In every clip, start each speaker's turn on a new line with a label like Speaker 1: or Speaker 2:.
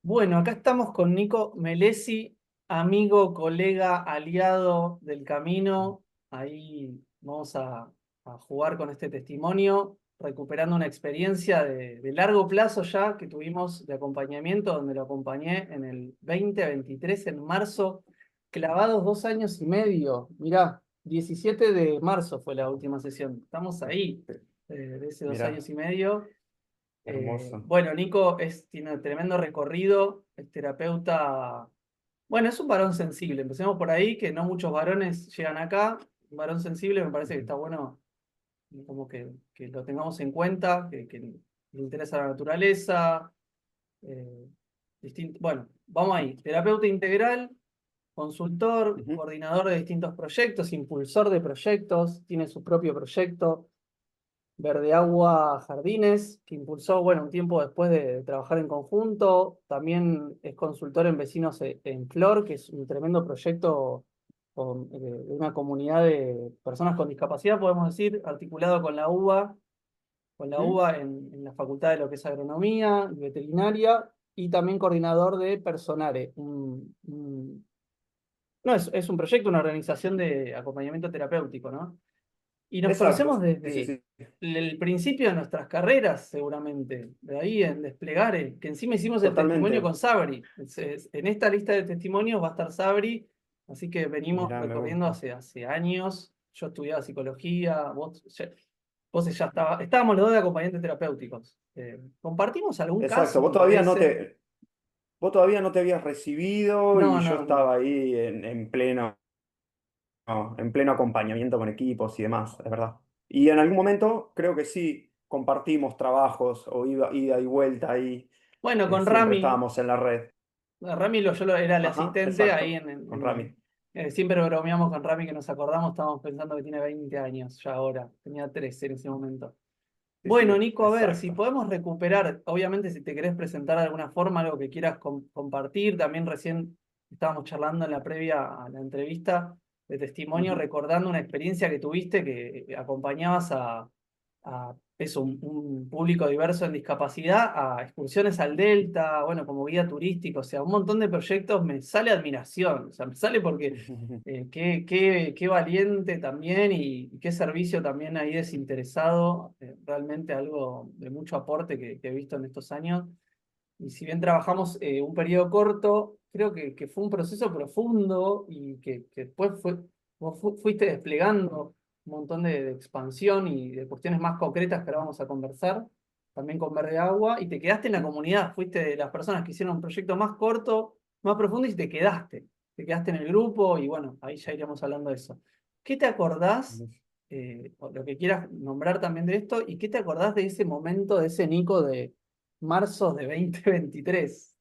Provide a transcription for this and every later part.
Speaker 1: Bueno, acá estamos con Nico Melesi, amigo, colega, aliado del camino. Ahí vamos a jugar con este testimonio, recuperando una experiencia de largo plazo ya que tuvimos de acompañamiento, donde lo acompañé en el 2023, en marzo, clavados 2 años y medio. Mirá, 17 de marzo fue la última sesión. Estamos ahí, de ese dos
Speaker 2: Mirá,
Speaker 1: años y medio.
Speaker 2: hermoso.
Speaker 1: Bueno, Nico tiene un tremendo recorrido, es terapeuta. Bueno, es un varón sensible. Empecemos por ahí, que no muchos varones llegan acá. Un varón sensible me parece que
Speaker 2: Ujú.
Speaker 1: está bueno como que lo tengamos en cuenta, que le interesa la naturaleza. eh, bueno, vamos ahí. Terapeuta integral, consultor,
Speaker 2: Ujú.
Speaker 1: coordinador de distintos proyectos, impulsor de proyectos, tiene su propio proyecto. Verde Agua Jardines, que impulsó, bueno, un tiempo después de trabajar en conjunto. También es consultor en Vecinos en Flor, que es un tremendo proyecto de una comunidad de personas con discapacidad, podemos decir, articulado con la
Speaker 2: Ujú.
Speaker 1: UBA en la Facultad de lo que es Agronomía y Veterinaria, y también coordinador de Personare, no, es un proyecto, una organización de acompañamiento terapéutico, ¿no? Y nos conocemos
Speaker 2: Exacto, sí, sí,
Speaker 1: desde
Speaker 2: sí,
Speaker 1: el principio de nuestras carreras, seguramente, de ahí en Desplegare, que encima hicimos el testimonio
Speaker 2: totalmente.
Speaker 1: con Sabri. En esta lista de testimonios va a estar Sabri, así que venimos
Speaker 2: Mirá, me
Speaker 1: recorriendo
Speaker 2: gusta.
Speaker 1: hace años. Yo estudiaba psicología, vos ya estábamos los dos de acompañantes terapéuticos. ¿Compartimos algún
Speaker 2: Exacto,
Speaker 1: caso de ese?
Speaker 2: vos todavía no te habías recibido y
Speaker 1: No,
Speaker 2: yo
Speaker 1: no, no.
Speaker 2: estaba ahí en pleno, no, en pleno acompañamiento con equipos y demás, es verdad. Y en algún momento creo que sí compartimos trabajos o ida y vuelta ahí,
Speaker 1: Bueno, con
Speaker 2: siempre
Speaker 1: Rami.
Speaker 2: estábamos en la red.
Speaker 1: Rami yo era el
Speaker 2: Ajá,
Speaker 1: asistente ahí
Speaker 2: exacto, con Rami.
Speaker 1: siempre bromeamos con Rami que nos acordamos, estábamos pensando que tiene 20 años ya ahora, tenía 13 en ese momento.
Speaker 2: Sí,
Speaker 1: Bueno,
Speaker 2: sí,
Speaker 1: Nico, a ver, si
Speaker 2: exacto.
Speaker 1: podemos recuperar, obviamente si te querés presentar de alguna forma, algo que quieras compartir, también recién estábamos charlando en la previa a la entrevista de testimonio,
Speaker 2: Ujú.
Speaker 1: recordando una experiencia que tuviste que acompañabas a eso, un público diverso en discapacidad, a excursiones al Delta, bueno, como guía turístico, o sea, un montón de proyectos, me sale admiración, o sea, me sale porque qué valiente también y qué servicio también ahí desinteresado, realmente algo de mucho aporte que he visto en estos años. Y si bien trabajamos un periodo corto, creo que fue un proceso profundo y que después vos fuiste desplegando un montón de expansión y de cuestiones más concretas que ahora vamos a conversar, también con Verde Agua, y te quedaste en la comunidad, fuiste de las personas que hicieron un proyecto más corto, más profundo y te quedaste en el grupo y bueno, ahí ya iremos hablando de eso. ¿Qué te acordás, o lo que quieras nombrar también de esto, y qué te acordás de ese momento, de ese Nico de marzo de 2023?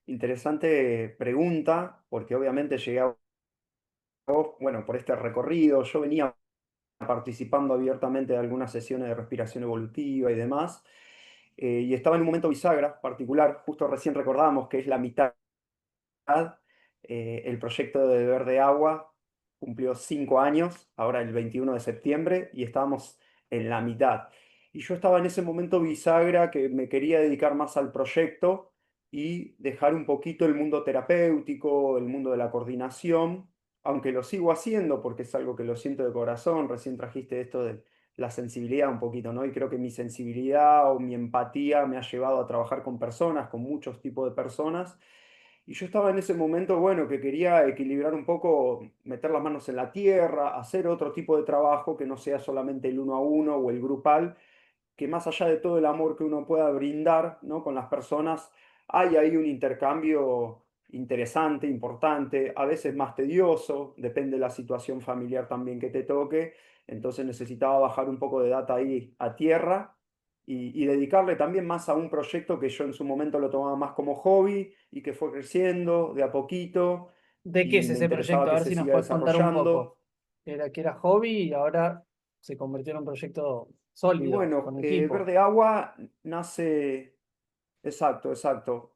Speaker 2: Interesante pregunta, porque obviamente llegué a vos, bueno, por este recorrido, yo venía participando abiertamente de algunas sesiones de respiración evolutiva y demás, y estaba en un momento bisagra particular, justo recién recordamos que es la mitad, el proyecto de Verde Agua cumplió 5 años, ahora el 21 de septiembre, y estábamos en la mitad. Y yo estaba en ese momento bisagra que me quería dedicar más al proyecto y dejar un poquito el mundo terapéutico, el mundo de la coordinación, aunque lo sigo haciendo porque es algo que lo siento de corazón. Recién trajiste esto de la sensibilidad un poquito, ¿no? Y creo que mi sensibilidad o mi empatía me ha llevado a trabajar con personas, con muchos tipos de personas. Y yo estaba en ese momento, bueno, que quería equilibrar un poco, meter las manos en la tierra, hacer otro tipo de trabajo que no sea solamente el uno a uno o el grupal, que más allá de todo el amor que uno pueda brindar, ¿no? Con las personas, hay ahí un intercambio interesante, importante, a veces más tedioso, depende de la situación familiar también que te toque. Entonces necesitaba bajar un poco de data ahí a tierra y dedicarle también más a un proyecto que yo en su momento lo tomaba más como hobby y que fue creciendo de a poquito
Speaker 1: ¿De qué
Speaker 2: y
Speaker 1: es
Speaker 2: me
Speaker 1: ese
Speaker 2: interesaba
Speaker 1: proyecto? A
Speaker 2: que
Speaker 1: ver
Speaker 2: se
Speaker 1: si nos
Speaker 2: siga
Speaker 1: puedes contar un poco.
Speaker 2: desarrollando.
Speaker 1: Que era hobby y ahora se convirtió en un proyecto
Speaker 2: Y
Speaker 1: sólido,
Speaker 2: bueno,
Speaker 1: con equipo.
Speaker 2: Verde Agua nace. Exacto, exacto,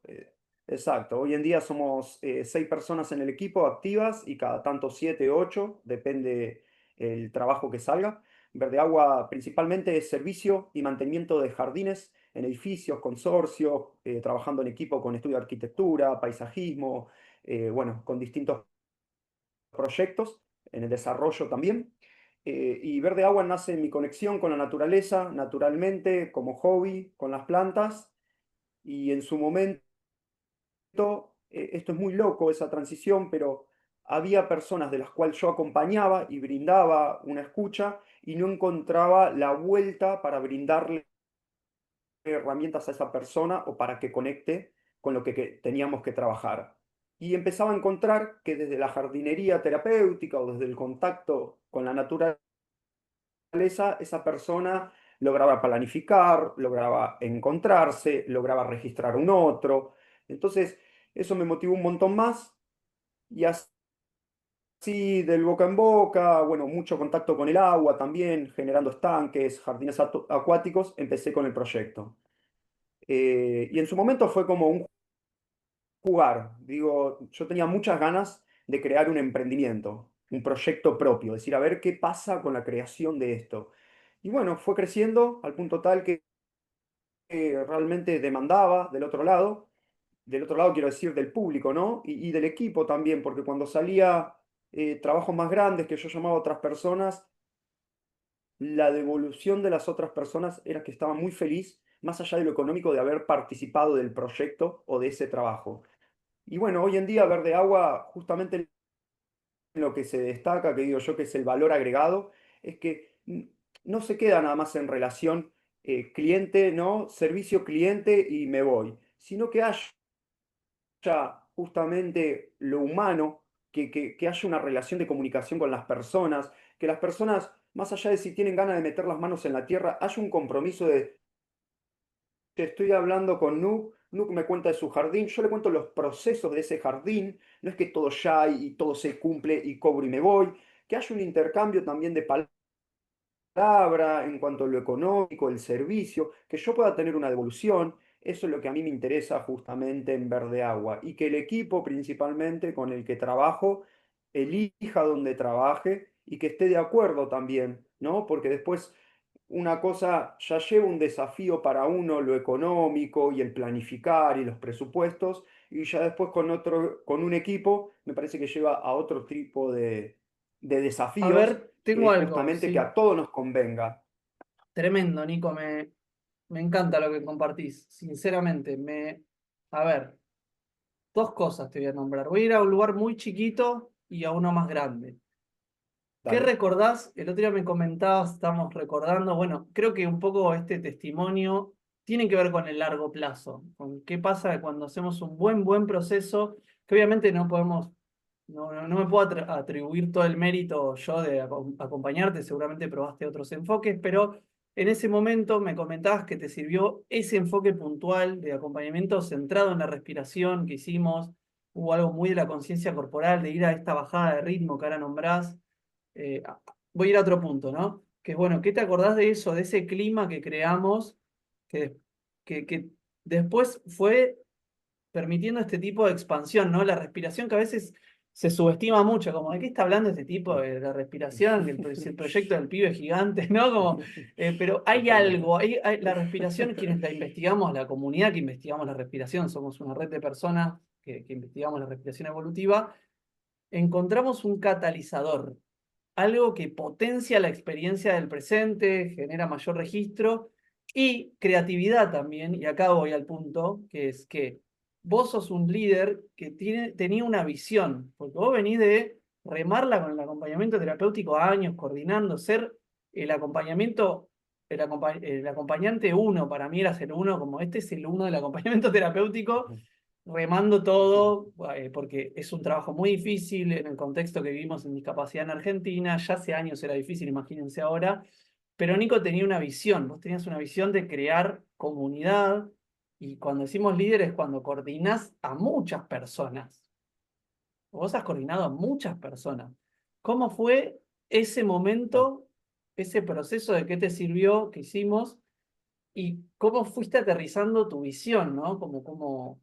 Speaker 2: exacto. Hoy en día somos 6 personas en el equipo activas y cada tanto 7, 8, depende el trabajo que salga. Verde Agua principalmente es servicio y mantenimiento de jardines en edificios, consorcios, trabajando en equipo con estudio de arquitectura, paisajismo, bueno, con distintos proyectos, en el desarrollo también. Y Verde Agua nace en mi conexión con la naturaleza, naturalmente, como hobby, con las plantas, y en su momento, esto es muy loco, esa transición, pero había personas de las cuales yo acompañaba y brindaba una escucha y no encontraba la vuelta para brindarle herramientas a esa persona o para que conecte con lo que teníamos que trabajar. Y empezaba a encontrar que desde la jardinería terapéutica o desde el contacto con la naturaleza, esa persona lograba planificar, lograba encontrarse, lograba registrar un otro. Entonces, eso me motivó un montón más y así del boca en boca, bueno, mucho contacto con el agua también, generando estanques, jardines acuáticos, empecé con el proyecto. Y en su momento fue como un jugar. Digo, yo tenía muchas ganas de crear un emprendimiento, un proyecto propio, decir, a ver qué pasa con la creación de esto. Y bueno, fue creciendo al punto tal que realmente demandaba del otro lado quiero decir del público, ¿no? Y del equipo también, porque cuando salía trabajos más grandes que yo llamaba a otras personas, la devolución de las otras personas era que estaba muy feliz, más allá de lo económico, de haber participado del proyecto o de ese trabajo. Y bueno, hoy en día Verde Agua, justamente lo que se destaca, que digo yo que es el valor agregado, es que no se queda nada más en relación cliente, ¿no? Servicio cliente y me voy, sino que haya justamente lo humano, que haya una relación de comunicación con las personas, que las personas, más allá de si tienen ganas de meter las manos en la tierra, haya un compromiso de estoy hablando con Nuk, Nuk me cuenta de su jardín, yo le cuento los procesos de ese jardín, no es que todo ya hay y todo se cumple y cobro y me voy, que haya un intercambio también de palabra en cuanto a lo económico, el servicio, que yo pueda tener una devolución, eso es lo que a mí me interesa justamente en Verde Agua, y que el equipo principalmente con el que trabajo elija donde trabaje y que esté de acuerdo también, ¿no? Porque después una cosa ya lleva un desafío para uno, lo económico y el planificar y los presupuestos, y ya después con otro, con un equipo, me parece que lleva a otro tipo de
Speaker 1: A
Speaker 2: desafíos,
Speaker 1: ver,
Speaker 2: que
Speaker 1: tengo
Speaker 2: es
Speaker 1: algo,
Speaker 2: justamente que
Speaker 1: sí.
Speaker 2: a todos nos convenga.
Speaker 1: Tremendo, Nico, me encanta lo que compartís, sinceramente. A ver, dos cosas te voy a nombrar. Voy a ir a un lugar muy chiquito y a uno más grande. ¿Qué
Speaker 2: Dale,
Speaker 1: recordás? El otro día me comentabas, estamos recordando, bueno, creo que un poco este testimonio tiene que ver con el largo plazo, con qué pasa cuando hacemos un buen proceso, que obviamente no podemos, no me puedo atribuir todo el mérito yo de acompañarte, seguramente probaste otros enfoques, pero en ese momento me comentabas que te sirvió ese enfoque puntual de acompañamiento centrado en la respiración que hicimos, hubo algo muy de la conciencia corporal, de ir a esta bajada de ritmo que ahora nombrás. eh, Voy a ir a otro punto, ¿no? Que es bueno, ¿qué te acordás de eso, de ese clima que creamos, que, que después fue permitiendo este tipo de expansión, ¿no? La respiración que a veces se subestima mucho, como, ¿de qué está hablando este tipo de la respiración? Que si el proyecto del pibe es gigante, ¿no? Como, pero hay
Speaker 2: totalmente.
Speaker 1: algo, la respiración, quienes la investigamos, la comunidad que investigamos la respiración, somos una red de personas que investigamos la respiración evolutiva, encontramos un catalizador, algo que potencia la experiencia del presente, genera mayor registro y creatividad también. Y acá voy al punto, que es que vos sos un líder que tenía una visión, porque vos venís de remarla con el acompañamiento terapéutico años, coordinando, ser el acompañamiento, el acompañante uno, para mí eras el uno, como este es el uno del acompañamiento terapéutico remando todo, porque es un trabajo muy difícil en el contexto que vivimos en discapacidad en Argentina. Ya hace años era difícil, imagínense ahora. Pero Nico tenía una visión, vos tenías una visión de crear comunidad. Y cuando decimos líderes, cuando coordinás a muchas personas. Vos has coordinado a muchas personas. ¿Cómo fue ese
Speaker 2: Claro,
Speaker 1: momento, ese proceso de qué te sirvió, que hicimos? Y cómo fuiste aterrizando tu visión, ¿no? Como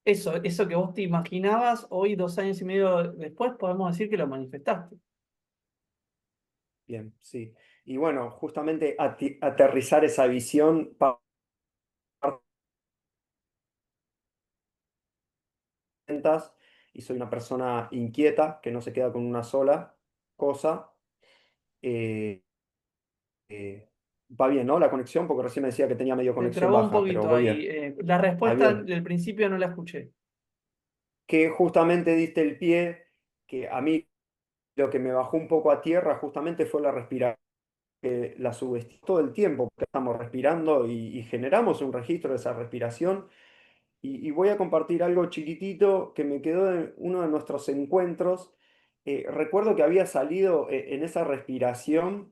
Speaker 1: eso que vos te imaginabas, hoy, 2 años y medio después, podemos decir que lo manifestaste.
Speaker 2: bien, sí. Y bueno, justamente aterrizar esa visión herramientas y soy una persona inquieta que no se queda con una sola cosa. Eh, eh, Va bien, ¿no? La conexión, porque recién me decía que tenía medio
Speaker 1: Se
Speaker 2: conexión
Speaker 1: trabó un
Speaker 2: baja, pero
Speaker 1: poquito
Speaker 2: voy
Speaker 1: ahí.
Speaker 2: bien.
Speaker 1: La
Speaker 2: Ah,
Speaker 1: respuesta
Speaker 2: bien.
Speaker 1: del principio no la escuché.
Speaker 2: Que justamente diste el pie, que a mí lo que me bajó un poco a tierra justamente fue la respiración, que la subestimamos todo el tiempo, porque estamos respirando y generamos un registro de esa respiración. Y voy a compartir algo chiquitito que me quedó en uno de nuestros encuentros. Recuerdo que había salido en esa respiración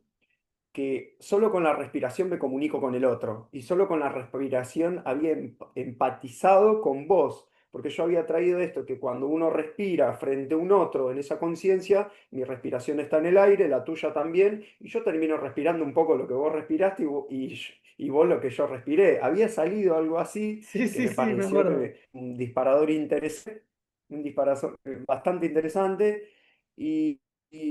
Speaker 2: que solo con la respiración me comunico con el otro y solo con la respiración había empatizado con vos, porque yo había traído esto, que cuando uno respira frente a un otro en esa conciencia, mi respiración está en el aire, la tuya también, y yo termino respirando un poco lo que vos respiraste y vos lo que yo respiré. Había salido algo así
Speaker 1: Sí,
Speaker 2: que
Speaker 1: sí,
Speaker 2: me
Speaker 1: sí, me
Speaker 2: pareció
Speaker 1: acuerdo.
Speaker 2: que un disparador interesante, un disparador bastante interesante. Y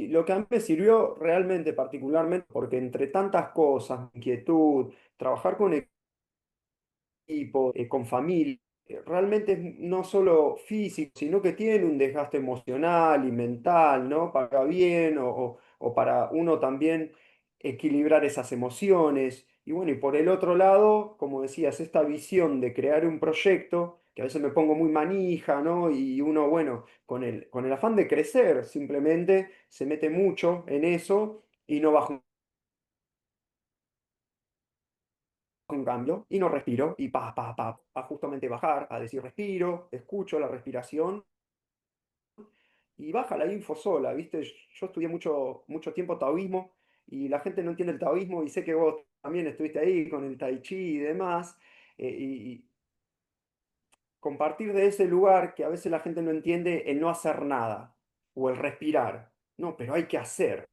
Speaker 2: lo que a mí me sirvió realmente, particularmente, porque entre tantas cosas, inquietud, trabajar con equipo, con familia, realmente es no solo físico, sino que tiene un desgaste emocional y mental, ¿no? Para bien o para uno también equilibrar esas emociones. Y bueno, y por el otro lado, como decías, esta visión de crear un proyecto, que a veces me pongo muy manija, ¿no? Y uno, bueno, con el afán de crecer, simplemente se mete mucho en eso y no baja un cambio y no respiro y a justamente bajar, a decir respiro, escucho la respiración y baja la info sola, ¿viste? Yo estudié mucho tiempo taoísmo y la gente no entiende el taoísmo y sé que vos también estuviste ahí con el tai chi y demás. Y compartir de ese lugar que a veces la gente no entiende el no hacer nada o el respirar. No, pero hay que hacer.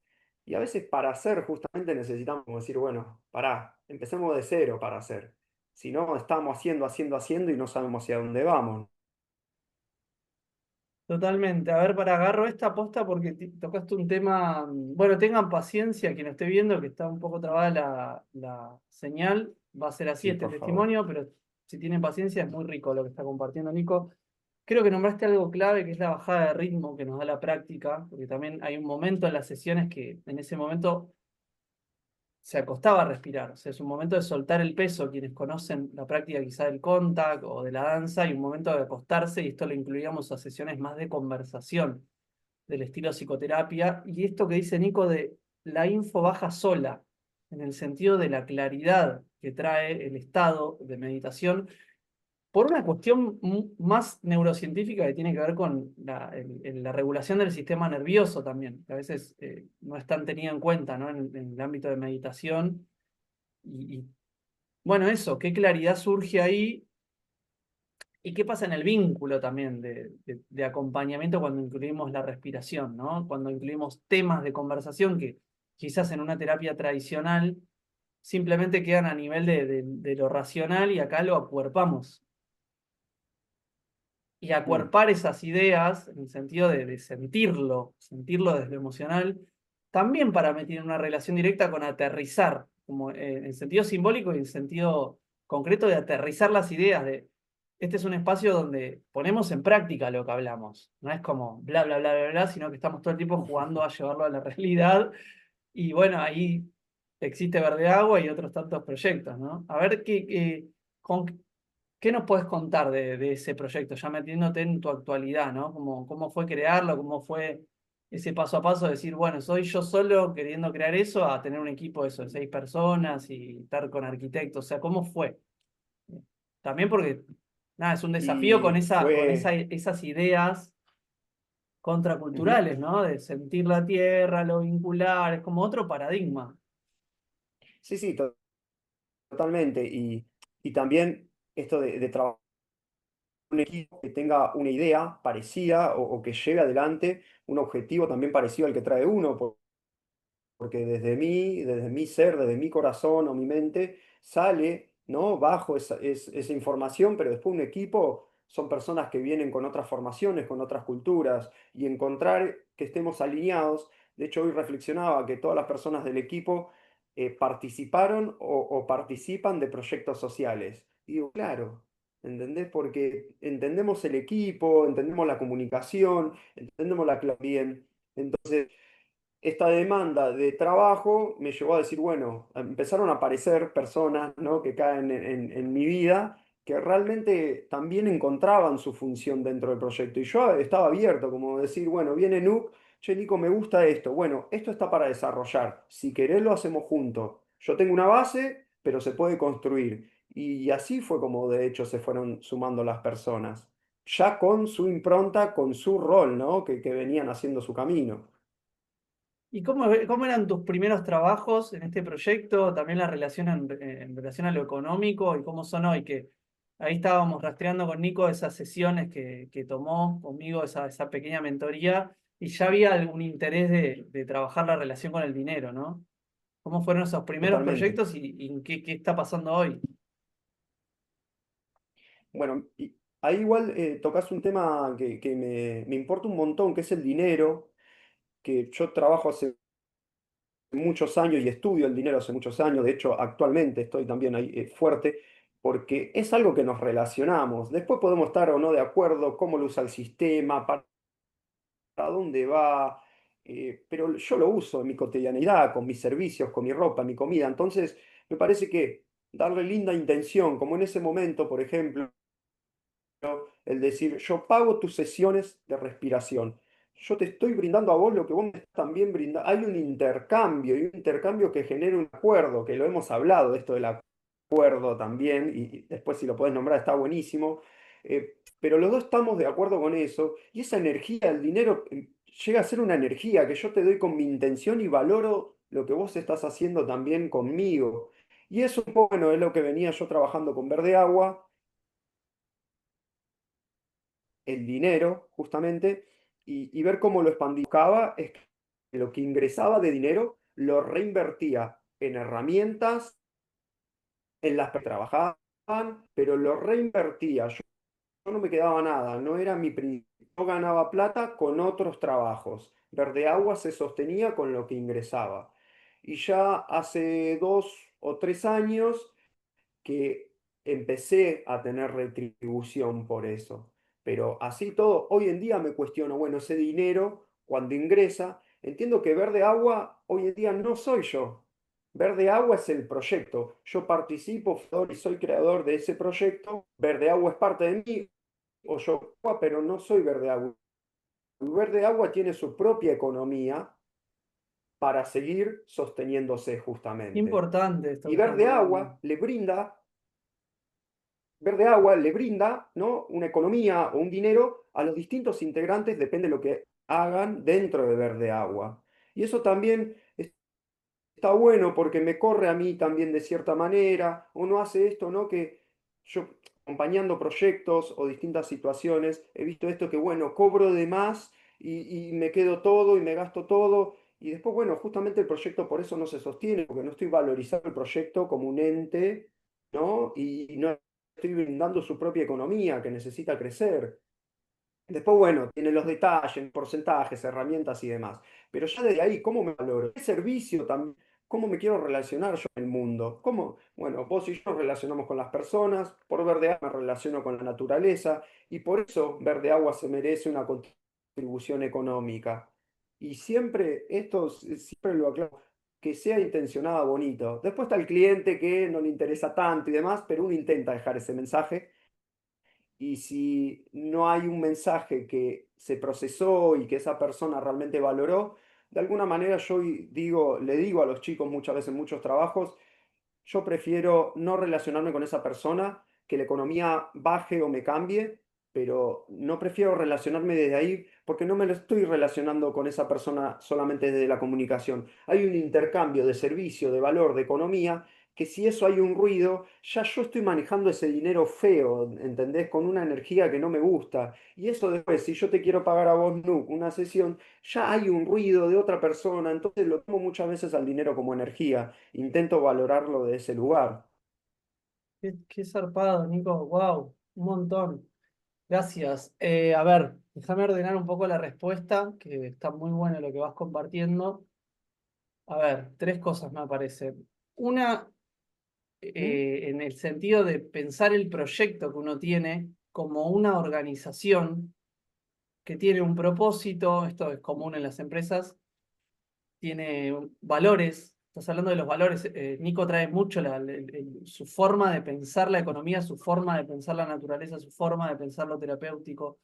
Speaker 2: Y a veces para hacer justamente necesitamos decir, bueno, pará, empecemos de cero para hacer. Si no, estamos haciendo y no sabemos hacia dónde vamos.
Speaker 1: Totalmente. A ver, para agarro esta posta porque tocaste un tema. Bueno, tengan paciencia, quien esté viendo que está un poco trabada la señal. Va a ser así
Speaker 2: Sí,
Speaker 1: este
Speaker 2: por favor.
Speaker 1: testimonio, pero si tienen paciencia es muy rico lo que está compartiendo Nico. Creo que nombraste algo clave que es la bajada de ritmo que nos da la práctica, porque también hay un momento en las sesiones que en ese momento se acostaba a respirar. O sea, es un momento de soltar el peso, quienes conocen la práctica quizá del contact o de la danza, y un momento de acostarse, y esto lo incluíamos a sesiones más de conversación, del estilo psicoterapia. Y esto que dice Nico de la info baja sola, en el sentido de la claridad que trae el estado de meditación, por una cuestión más neurocientífica que tiene que ver con la regulación del sistema nervioso también, que a veces no es tan tenida en cuenta, ¿no? En el ámbito de meditación. Y bueno, eso, qué claridad surge ahí y qué pasa en el vínculo también de acompañamiento cuando incluimos la respiración, ¿no? Cuando incluimos temas de conversación que quizás en una terapia tradicional simplemente quedan a nivel de lo racional y acá lo acuerpamos. Y
Speaker 2: Mm,
Speaker 1: acuerpar esas ideas en el sentido de sentirlo desde lo emocional, también para meter en una relación directa con aterrizar, como en sentido simbólico y en sentido concreto de aterrizar las ideas, de este es un espacio donde ponemos en práctica lo que hablamos, no es como bla, bla, bla, bla, bla, sino que estamos todo el tiempo jugando a llevarlo a la realidad y bueno, ahí existe Verde Agua y otros tantos proyectos, ¿no? A ver con, ¿qué nos puedes contar de ese proyecto, ya metiéndote en tu actualidad, ¿no? ¿Cómo fue crearlo? ¿Cómo fue ese paso a paso de decir, bueno, soy yo solo queriendo crear eso, a tener un equipo de eso, de 6 personas y estar con arquitectos? O sea, ¿cómo fue? También porque, nada, es un desafío con
Speaker 2: Y fue...
Speaker 1: esas ideas
Speaker 2: Ujú.
Speaker 1: contraculturales, ¿no? De sentir la tierra, lo vincular, es como otro paradigma.
Speaker 2: Sí, sí, totalmente. Y también esto de trabajar un equipo que tenga una idea parecida o que lleve adelante un objetivo también parecido al que trae uno, porque desde mi ser, desde mi corazón o mi mente, sale, ¿no? Bajo esa información, pero después un equipo son personas que vienen con otras formaciones, con otras culturas, y encontrar que estemos alineados. De hecho, hoy reflexionaba que todas las personas del equipo participaron o participan de proyectos sociales. Y digo, claro. ¿entendés? Porque entendemos el equipo, entendemos la comunicación, entendemos la clave bien. Entonces, esta demanda de trabajo me llevó a decir, bueno, empezaron a aparecer personas, ¿no? que caen en mi vida que realmente también encontraban su función dentro del proyecto. Y yo estaba abierto, como decir, bueno, viene Nuke, che, Nico, me gusta esto. Bueno, esto está para desarrollar. Si querés, lo hacemos juntos. Yo tengo una base, pero se puede construir. Y así fue como de hecho se fueron sumando las personas, ya con su impronta, con su rol, ¿no? que venían haciendo su camino.
Speaker 1: ¿Y cómo eran tus primeros trabajos en este proyecto? También la relación en relación a lo económico y cómo son hoy, que ahí estábamos rastreando con Nico esas sesiones que tomó conmigo, esa pequeña mentoría, y ya había algún interés de trabajar la relación con el dinero, ¿no? ¿Cómo fueron esos primeros
Speaker 2: Totalmente.
Speaker 1: proyectos y en qué está pasando hoy?
Speaker 2: Bueno, y ahí igual tocas un tema que me importa un montón, que es el dinero, que yo trabajo hace muchos años y estudio el dinero hace muchos años, de hecho actualmente estoy también ahí fuerte, porque es algo que nos relacionamos. Después podemos estar o no de acuerdo, cómo lo usa el sistema, para dónde va, pero yo lo uso en mi cotidianidad, con mis servicios, con mi ropa, mi comida. Entonces, me parece que darle linda intención, como en ese momento, por ejemplo, el decir, yo pago tus sesiones de respiración. Yo te estoy brindando a vos lo que vos me estás también brindando. Hay un intercambio, y un intercambio que genera un acuerdo, que lo hemos hablado, esto del acuerdo también, y después si lo podés nombrar está buenísimo. Pero los dos estamos de acuerdo con eso, y esa energía, el dinero, llega a ser una energía que yo te doy con mi intención y valoro lo que vos estás haciendo también conmigo. Y eso, bueno, es lo que venía yo trabajando con Verde Agua, el dinero, justamente, y ver cómo lo expandicaba, es que lo que ingresaba de dinero lo reinvertía en herramientas en las que trabajaban, pero lo reinvertía. Yo no me quedaba nada, no era mi principio. Yo ganaba plata con otros trabajos. Verde Agua se sostenía con lo que ingresaba. Y ya hace 2 o 3 años que empecé a tener retribución por eso. Pero así todo, hoy en día me cuestiono, bueno, ese dinero, cuando ingresa, entiendo que Verde Agua hoy en día no soy yo. Verde Agua es el proyecto. Yo participo y soy creador de ese proyecto. Verde Agua es parte de mí, o yo, pero no soy Verde Agua. Verde Agua tiene su propia economía para seguir sosteniéndose
Speaker 1: Qué
Speaker 2: justamente.
Speaker 1: importante esto
Speaker 2: Y
Speaker 1: que estás
Speaker 2: Verde
Speaker 1: marcando.
Speaker 2: Agua le brinda Verde Agua le brinda, ¿no? una economía o un dinero a los distintos integrantes, depende de lo que hagan dentro de Verde Agua. Y eso también está bueno porque me corre a mí también de cierta manera. Uno hace esto, ¿no? Que yo, acompañando proyectos o distintas situaciones, he visto esto que, bueno, cobro de más y me quedo todo y me gasto todo. Y después, bueno, justamente el proyecto por eso no se sostiene, porque no estoy valorizando el proyecto como un ente, ¿no? Y no estoy brindando su propia economía que necesita crecer. Después, bueno, tiene los detalles, porcentajes, herramientas y demás. Pero ya desde ahí, ¿cómo me valoro? ¿Qué servicio también? ¿Cómo me quiero relacionar yo en el mundo? ¿Cómo? Bueno, vos y yo nos relacionamos con las personas, por Verde Agua me relaciono con la naturaleza y por eso Verde Agua se merece una contribución económica. Y siempre, esto siempre lo aclaro, que sea intencionada bonito. Después está el cliente que no le interesa tanto y demás, pero uno intenta dejar ese mensaje y si no hay un mensaje que se procesó y que esa persona realmente valoró, de alguna manera yo digo, le digo a los chicos muchas veces en muchos trabajos, yo prefiero no relacionarme con esa persona, que la economía baje o me cambie, pero no prefiero relacionarme desde ahí porque no me lo estoy relacionando con esa persona solamente desde la comunicación. Hay un intercambio de servicio, de valor, de economía, que si eso hay un ruido, ya yo estoy manejando ese dinero feo, ¿entendés? Con una energía que no me gusta. Y eso después, si yo te quiero pagar a vos, Nuke, una sesión, ya hay un ruido de otra persona, entonces lo tomo muchas veces al dinero como energía. Intento valorarlo de ese lugar.
Speaker 1: Qué zarpado, Nico. Wow, un montón. Gracias. A ver, déjame ordenar un poco la respuesta, que está muy bueno lo que vas compartiendo. A ver, tres cosas me aparecen. Una,
Speaker 2: ¿Mm?
Speaker 1: en el sentido de pensar el proyecto que uno tiene como una organización que tiene un propósito, esto es común en las empresas, tiene valores. Estás hablando de los valores. Nico trae mucho su forma de pensar la economía, su forma de pensar la naturaleza, su forma de pensar lo terapéutico.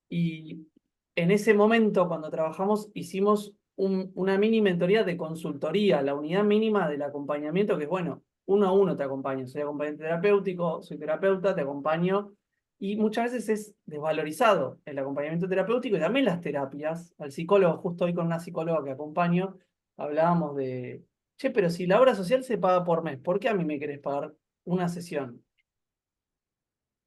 Speaker 1: Y en ese momento, cuando trabajamos, hicimos una mini mentoría de consultoría, la unidad mínima del acompañamiento, que es bueno, uno a uno te acompaño. Soy acompañante terapéutico, soy terapeuta, te acompaño. Y muchas veces es desvalorizado el acompañamiento terapéutico y también las terapias. Al psicólogo, justo hoy con una psicóloga que acompaño, hablábamos de, che, pero si la obra social se paga por mes, ¿por qué a mí me querés pagar una sesión?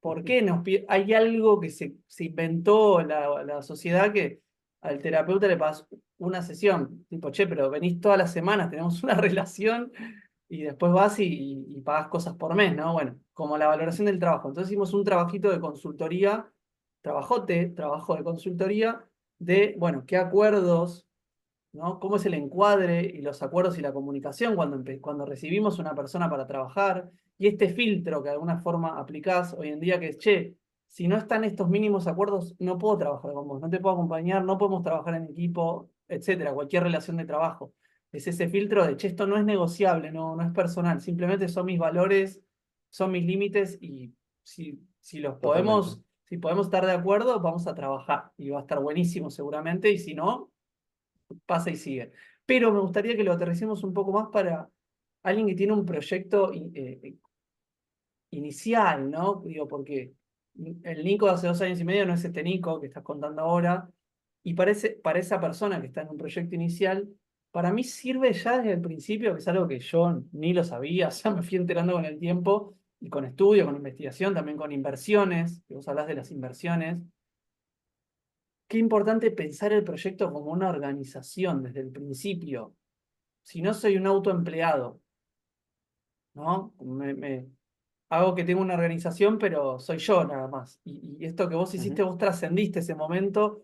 Speaker 1: ¿Por qué hay algo que se inventó la sociedad que al terapeuta le pagas una sesión? Tipo, che, pero venís todas las semanas, tenemos una relación y después vas y pagás cosas por mes, ¿no? Bueno, como la valoración del trabajo. Entonces hicimos un trabajito de consultoría, trabajo de consultoría de, bueno, qué acuerdos, ¿no? ¿Cómo es el encuadre y los acuerdos y la comunicación cuando recibimos una persona para trabajar? Y este filtro que de alguna forma aplicás hoy en día, que es, che, si no están estos mínimos acuerdos, no puedo trabajar con vos, no te puedo acompañar, no podemos trabajar en equipo, etcétera, cualquier relación de trabajo. Es ese filtro de, che, esto no es negociable, no es personal, simplemente son mis valores, son mis límites y
Speaker 2: Totalmente.
Speaker 1: si podemos estar de acuerdo, vamos a trabajar y va a estar buenísimo seguramente, y si no pasa y sigue. Pero me gustaría que lo aterricemos un poco más para alguien que tiene un proyecto inicial, ¿no? Digo, porque el Nico de hace 2 años y medio no es este Nico que estás contando ahora, y para esa persona que está en un proyecto inicial, para mí sirve ya desde el principio, que es algo que yo ni lo sabía, ya me fui enterando con el tiempo, y con estudio, con investigación, también con inversiones, que vos hablás de las inversiones. Qué importante pensar el proyecto como una organización desde el principio. Si no soy un autoempleado, ¿no? Hago que tengo una organización, pero soy yo nada más. Y esto que vos hiciste,
Speaker 2: Ujú.
Speaker 1: vos trascendiste ese momento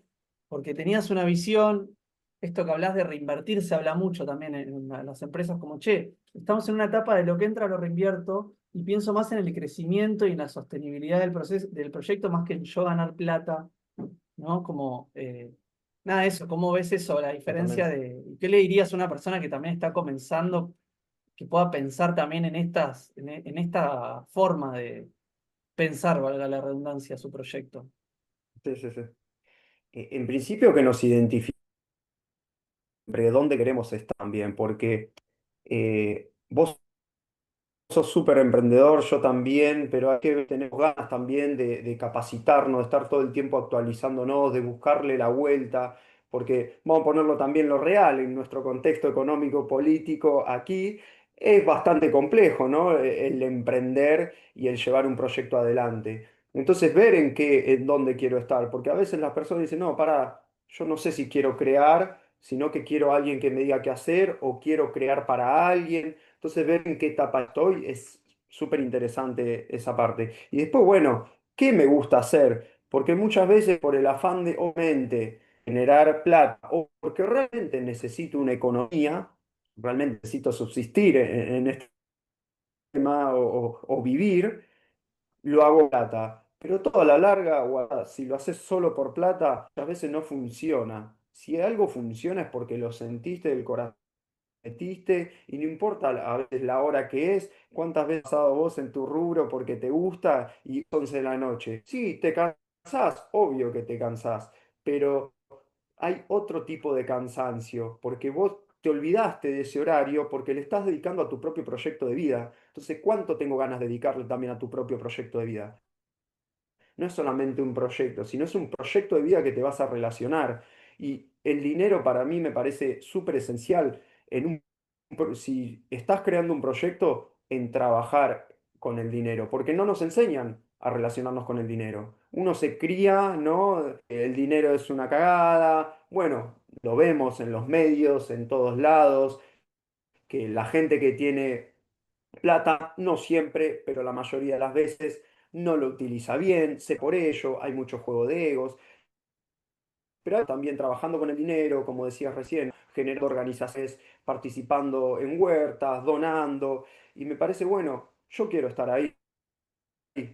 Speaker 1: porque tenías una visión. Esto que hablas de reinvertir se habla mucho también en las empresas, como, che, estamos en una etapa de lo que entra lo reinvierto y pienso más en el crecimiento y en la sostenibilidad del proceso, del proyecto más que en yo ganar plata, ¿no? Como, nada, eso, ¿cómo ves eso? La diferencia
Speaker 2: Totalmente.
Speaker 1: de, ¿qué le dirías a una persona que también está comenzando, que pueda pensar también en esta forma de pensar, valga la redundancia, su proyecto?
Speaker 2: Sí, sí, sí. En principio que nos identifique dónde queremos estar también, porque vos sos súper emprendedor, yo también, pero hay que tener ganas también de capacitarnos, de estar todo el tiempo actualizándonos, de buscarle la vuelta, porque vamos a ponerlo también lo real, en nuestro contexto económico, político, aquí es bastante complejo, ¿no? El emprender y el llevar un proyecto adelante. Entonces, ver en dónde quiero estar, porque a veces las personas dicen, no, para, yo no sé si quiero crear, sino que quiero a alguien que me diga qué hacer o quiero crear para alguien. Entonces, ver en qué etapa estoy es súper interesante esa parte. Y después, bueno, ¿qué me gusta hacer? Porque muchas veces por el afán de, obviamente, generar plata o porque realmente necesito una economía, realmente necesito subsistir en este tema o vivir, lo hago plata. Pero todo a la larga, si lo haces solo por plata, a veces no funciona. Si algo funciona es porque lo sentiste del corazón metiste y no importa a veces la hora que es, cuántas veces has pasado vos en tu rubro porque te gusta y 11 de la noche. Sí, te cansás, obvio que te cansás, pero hay otro tipo de cansancio, porque vos te olvidaste de ese horario porque le estás dedicando a tu propio proyecto de vida. Entonces, ¿cuánto tengo ganas de dedicarle también a tu propio proyecto de vida? No es solamente un proyecto, sino es un proyecto de vida que te vas a relacionar. Y el dinero para mí me parece súper esencial en si estás creando un proyecto, en trabajar con el dinero, porque no nos enseñan a relacionarnos con el dinero. Uno se cría, ¿no? El dinero es una cagada. Bueno, lo vemos en los medios, en todos lados, que la gente que tiene plata, no siempre, pero la mayoría de las veces no lo utiliza bien, sé por ello, hay mucho juego de egos, pero también trabajando con el dinero, como decías recién, generando organizaciones, participando en huertas, donando. y me parece bueno, yo quiero estar ahí.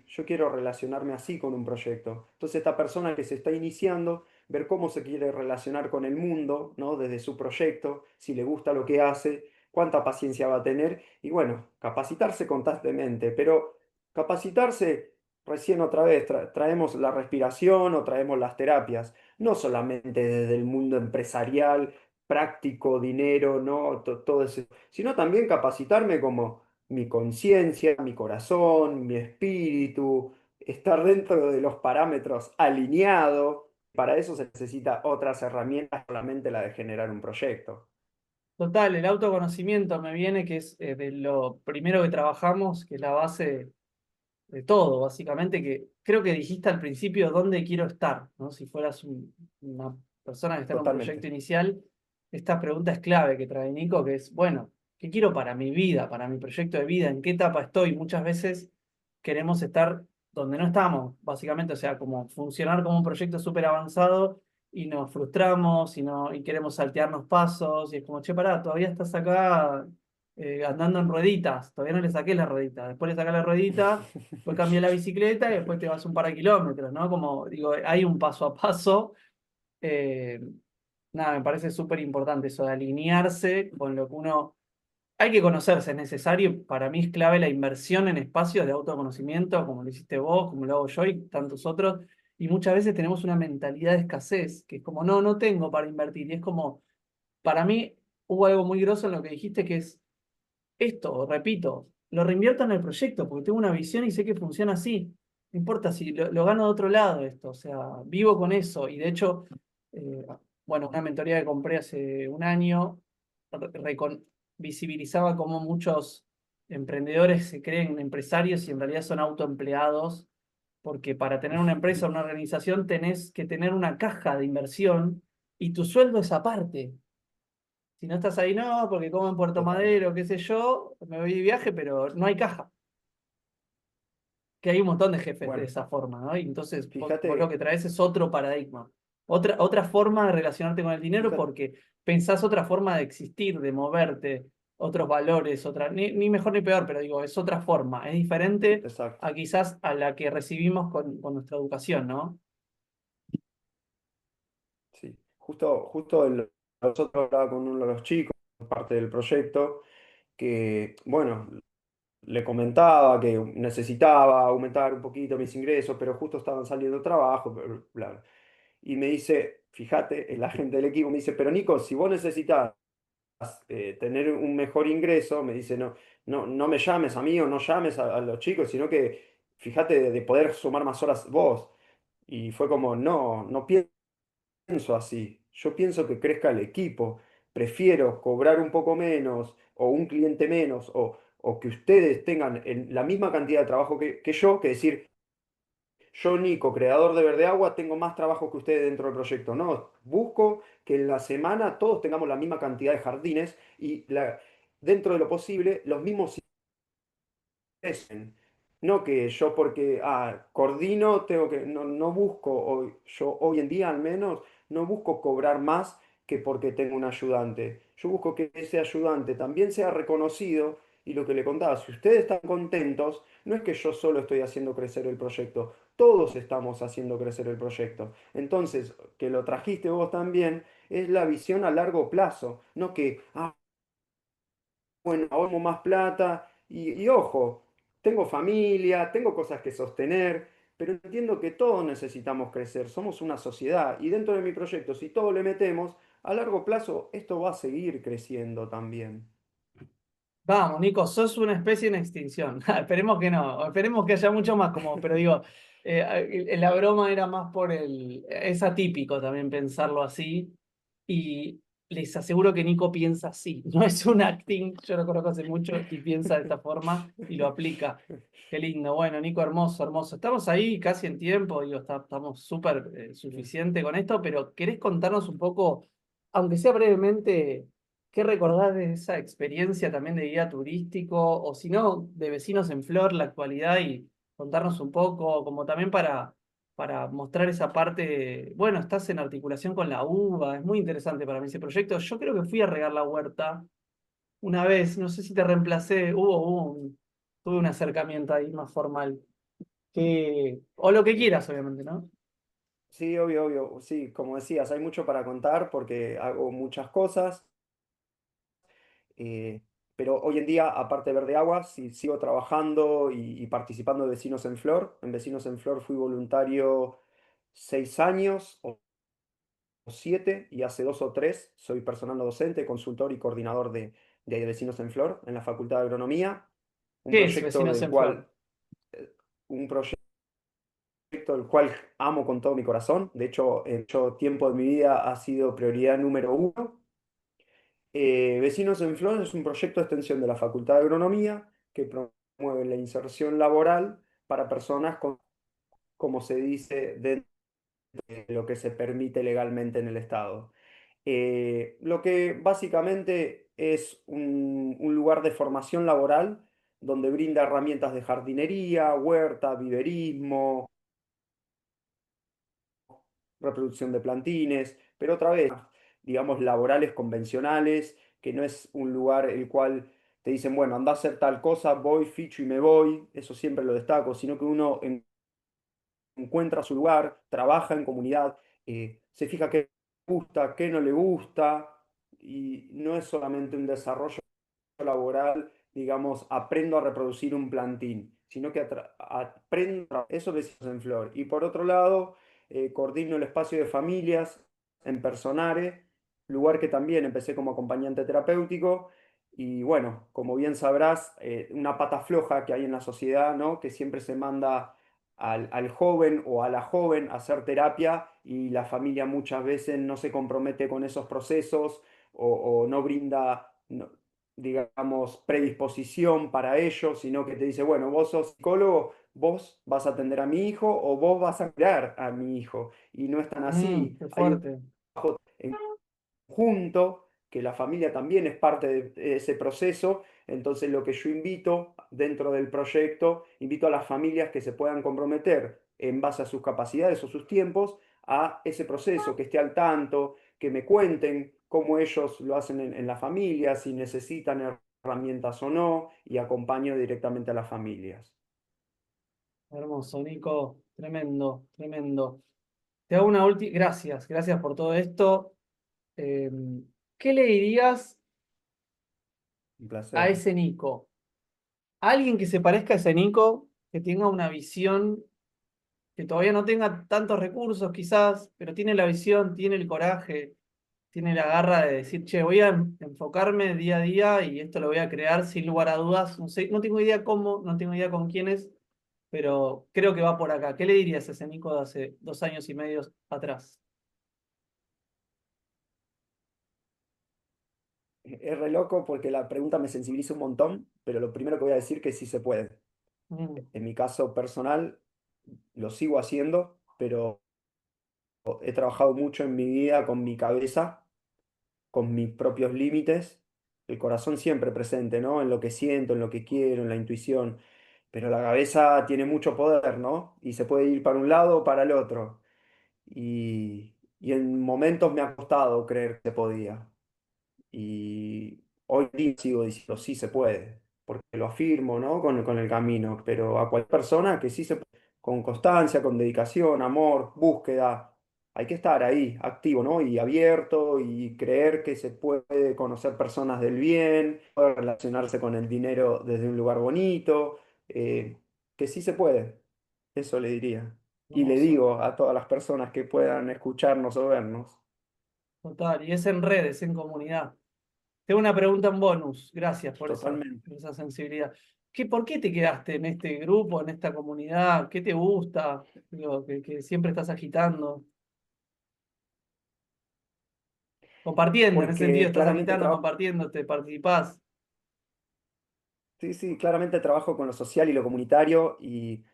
Speaker 2: Yo quiero relacionarme así con un proyecto. Entonces, esta persona que se está iniciando, ver cómo se quiere relacionar con el mundo, ¿no? Desde su proyecto, si le gusta lo que hace, cuánta paciencia va a tener y bueno, capacitarse constantemente. Pero capacitarse, recién otra vez, traemos la respiración o traemos las terapias, no solamente desde el mundo empresarial, práctico, dinero, ¿no? Todo eso, sino también capacitarme como mi conciencia, mi corazón, mi espíritu, estar dentro de los parámetros alineado. Para eso se necesita otras herramientas, solamente la de generar un proyecto.
Speaker 1: Total, el autoconocimiento me viene que es de lo primero que trabajamos, que es la base de todo, básicamente, que creo que dijiste al principio dónde quiero estar, ¿no? Si fueras una persona que está en un proyecto
Speaker 2: Totalmente.
Speaker 1: inicial, esta pregunta es clave que trae Nico, que es, bueno, ¿qué quiero para mi vida, para mi proyecto de vida? ¿En qué etapa estoy? Muchas veces queremos estar donde no estamos, básicamente, o sea, como funcionar como un proyecto súper avanzado y nos frustramos y, no, y queremos saltearnos pasos y es como, che, pará, todavía estás acá andando en rueditas, todavía no le saqué la ruedita, después le saqué la ruedita, después cambié la bicicleta y después te vas un par de kilómetros, ¿no? Como digo, hay un paso a paso. eh, Nada, me parece súper importante eso de alinearse con lo que uno... Hay que conocerse, es necesario, para mí es clave la inversión en espacios de autoconocimiento, como lo hiciste vos, como lo hago yo y tantos otros, y muchas veces tenemos una mentalidad de escasez, que es como, no, no tengo para invertir, y es como, para mí hubo algo muy grosso en lo que dijiste, que es esto, repito, lo reinvierto en el proyecto porque tengo una visión y sé que funciona así. No importa si lo gano de otro lado esto, o sea, vivo con eso. Y de hecho, eh, bueno, una mentoría que compré hace un año visibilizaba cómo muchos emprendedores se creen empresarios y en realidad son autoempleados, porque para tener una empresa o una organización tenés que tener una caja de inversión y tu sueldo es aparte. Si no estás ahí, no, porque como en Puerto
Speaker 2: Totalmente.
Speaker 1: Madero, qué sé yo, me voy de viaje, pero no hay caja. Que hay un montón de jefes de
Speaker 2: Bueno,
Speaker 1: esa forma, ¿no? Y entonces vos lo que
Speaker 2: fíjate,
Speaker 1: traes es otro paradigma, otra forma de relacionarte con el dinero
Speaker 2: fíjate,
Speaker 1: porque pensás otra forma de existir, de moverte, otros valores, otra, ni mejor ni peor, pero digo, es otra forma, es diferente
Speaker 2: exacto,
Speaker 1: a quizás a la que recibimos con nuestra educación, ¿no?
Speaker 2: sí. Justo nosotros hablaba con uno de los chicos, parte del proyecto, que, bueno, le comentaba que necesitaba aumentar un poquito mis ingresos, pero justo estaban saliendo trabajo, bla, bla. Y me dice, fíjate, el agente del equipo me dice, pero Nico, si vos necesitas tener un mejor ingreso, me dice, no, no me llames a mí o no llames a los chicos, sino que fíjate de poder sumar más horas vos. Y fue como, no, no pienso así. Yo pienso que crezca el equipo. Prefiero cobrar un poco menos o un cliente menos o que ustedes tengan la misma cantidad de trabajo que yo, que decir, yo, Nico, creador de Verde Agua, tengo más trabajo que ustedes dentro del proyecto. No, busco que en la semana todos tengamos la misma cantidad de jardines y dentro de lo posible los mismos crecen. No que yo porque coordino, tengo que, no, no busco, yo hoy en día al menos, no busco cobrar más que porque tengo un ayudante. Yo busco que ese ayudante también sea reconocido y lo que le contaba, si ustedes están contentos, no es que yo solo estoy haciendo crecer el proyecto, todos estamos haciendo crecer el proyecto. Entonces, que lo trajiste vos también, es la visión a largo plazo, no que, bueno, ahorro más plata y ojo, tengo familia, tengo cosas que sostener, pero entiendo que todos necesitamos crecer, somos una sociedad y dentro de mi proyecto, si todo le metemos, a largo plazo esto va a seguir creciendo también.
Speaker 1: Vamos, Nico, sos una especie en extinción. Esperemos que no, esperemos que haya mucho más como, pero digo, la broma era más por el, es atípico también pensarlo así y les aseguro que Nico piensa así, no es un acting, yo lo conozco hace mucho y piensa de esta forma y lo aplica. Qué lindo, bueno, Nico, hermoso, hermoso. Estamos ahí casi en tiempo, digo, estamos súper suficiente con esto, pero ¿querés contarnos un poco, aunque sea brevemente? ¿Qué recordás de esa experiencia también de guía turístico? O si no, de Vecinos en Flor, la actualidad y contarnos un poco, como también para mostrar esa parte. Bueno, estás en articulación con la uva, es muy interesante para mí ese proyecto. Yo creo que fui a regar la huerta una vez, no sé si te reemplacé, tuve un acercamiento ahí más formal. O lo que quieras, obviamente, ¿no?
Speaker 2: Sí, obvio, obvio. Sí, como decías, hay mucho para contar porque hago muchas cosas. eh, pero hoy en día, aparte de Verde Agua, sí, sigo trabajando y participando de Vecinos en Flor. En Vecinos en Flor fui voluntario 6 años o 7 y hace 2 o 3 soy personal no docente, consultor y coordinador de Vecinos en Flor en la Facultad de Agronomía. Un
Speaker 1: ¿Qué es
Speaker 2: proyecto
Speaker 1: Vecinos
Speaker 2: del
Speaker 1: en Flor?
Speaker 2: cual, un proyecto del cual amo con todo mi corazón. De hecho, en mucho tiempo de mi vida ha sido prioridad número uno. Vecinos en Flor es un proyecto de extensión de la Facultad de Agronomía que promueve la inserción laboral para personas con, como se dice, dentro de lo que se permite legalmente en el Estado. Lo que básicamente es un lugar de formación laboral donde brinda herramientas de jardinería, huerta, viverismo, reproducción de plantines, pero otra vez, digamos, laborales convencionales, que no es un lugar el cual te dicen, bueno, anda a hacer tal cosa, voy, ficho y me voy, eso siempre lo destaco, sino que uno encuentra su lugar, trabaja en comunidad, se fija qué le gusta, qué no le gusta, y no es solamente un desarrollo laboral, digamos, aprendo a reproducir un plantín, sino que aprendo, eso decimos en Flor. Y por otro lado, coordino el espacio de familias en Personare, lugar que también empecé como acompañante terapéutico. Y bueno, como bien sabrás, una pata floja que hay en la sociedad, ¿no? Que siempre se manda al joven o a la joven a hacer terapia y la familia muchas veces no se compromete con esos procesos o no brinda, digamos, predisposición para ello, sino que te dice, bueno, vos sos psicólogo, vos vas a atender a mi hijo o vos vas a cuidar a mi hijo. Y no es tan así.
Speaker 1: Qué
Speaker 2: Hay un
Speaker 1: fuerte.
Speaker 2: trabajo en conjunto, que la familia también es parte de ese proceso. Entonces, lo que yo invito dentro del proyecto, invito a las familias que se puedan comprometer en base a sus capacidades o sus tiempos a ese proceso, que esté al tanto, que me cuenten cómo ellos lo hacen en la familia, si necesitan herramientas o no, y acompaño directamente a las familias.
Speaker 1: Hermoso, Nico. Tremendo, tremendo. Te hago una última. Gracias, gracias por todo esto. Eh, ¿Qué le dirías
Speaker 2: Un
Speaker 1: a
Speaker 2: placer.
Speaker 1: ese Nico? A alguien que se parezca a ese Nico, que tenga una visión, que todavía no tenga tantos recursos quizás, pero tiene la visión, tiene el coraje, tiene la garra de decir, che, voy a enfocarme día a día y esto lo voy a crear sin lugar a dudas. No sé, no tengo idea cómo, no tengo idea con quiénes, pero creo que va por acá. ¿Qué le dirías a ese Nico de hace 2 años y medio atrás?
Speaker 2: Es re loco porque la pregunta me sensibiliza un montón, pero lo primero que voy a decir que sí se puede.
Speaker 1: Mm,
Speaker 2: En mi caso personal, lo sigo haciendo, pero he trabajado mucho en mi vida con mi cabeza, con mis propios límites, el corazón siempre presente, ¿no? En lo que siento, en lo que quiero, en la intuición, pero la cabeza tiene mucho poder, ¿no? Y se puede ir para un lado o para el otro. Y en momentos me ha costado creer que se podía. Y hoy día sigo diciendo, sí se puede, porque lo afirmo, ¿no? Con el camino, pero a cualquier persona que sí se puede, con constancia, con dedicación, amor, búsqueda, hay que estar ahí, activo, ¿no? Y abierto y creer que se puede conocer personas del bien, poder relacionarse con el dinero desde un lugar bonito, que sí se puede, eso le diría. Y le
Speaker 1: hermoso.
Speaker 2: digo a todas las personas que puedan escucharnos o vernos,
Speaker 1: Total. Y es en redes, en comunidad. Tengo una pregunta en bonus. Gracias
Speaker 2: totalmente.
Speaker 1: por esa sensibilidad. ¿Por qué te quedaste en este grupo, en esta comunidad? ¿Qué te gusta? Digo, que siempre estás agitando. Compartiendo, en ese sentido,
Speaker 2: Porque
Speaker 1: estás
Speaker 2: claramente
Speaker 1: agitando,
Speaker 2: trabajo.
Speaker 1: compartiendo, te participás.
Speaker 2: Sí, sí, claramente trabajo con lo social y lo comunitario y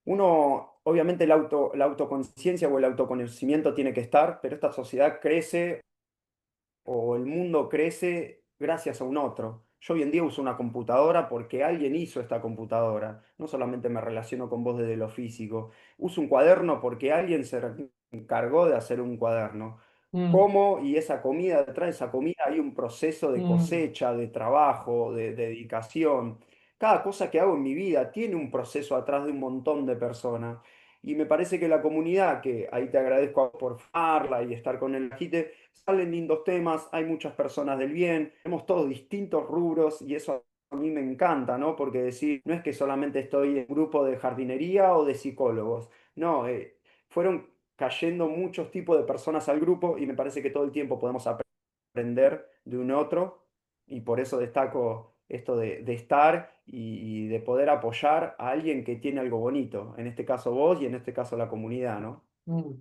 Speaker 2: uno, obviamente la autoconciencia o el autoconocimiento tiene que estar, pero esta sociedad crece o el mundo crece gracias a un otro. Yo hoy en día uso una computadora porque alguien hizo esta computadora. No solamente me relaciono con vos desde lo físico. Uso un cuaderno porque alguien se encargó de hacer un cuaderno.
Speaker 1: mm,
Speaker 2: como y esa comida, detrás de esa comida hay un proceso de
Speaker 1: mm,
Speaker 2: cosecha, de trabajo, de dedicación. Cada cosa que hago en mi vida tiene un proceso atrás de un montón de personas. Y me parece que la comunidad, que ahí te agradezco por formarla y estar con el agite, salen lindos temas, hay muchas personas del bien, tenemos todos distintos rubros y eso a mí me encanta, ¿no? Porque decir, no es que solamente estoy en un grupo de jardinería o de psicólogos, no, fueron cayendo muchos tipos de personas al grupo y me parece que todo el tiempo podemos aprender de un otro y por eso destaco esto de estar y de poder apoyar a alguien que tiene algo bonito, en este caso vos y en este caso la comunidad, ¿no?
Speaker 1: mm.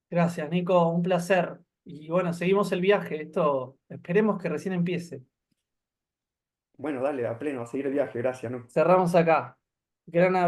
Speaker 1: Gracias, Nico, un placer. Y bueno, seguimos el viaje. Esto esperemos que recién empiece.
Speaker 2: Bueno, dale, a pleno, a seguir el viaje, gracias, ¿no?
Speaker 1: Cerramos acá. Gran abrazo.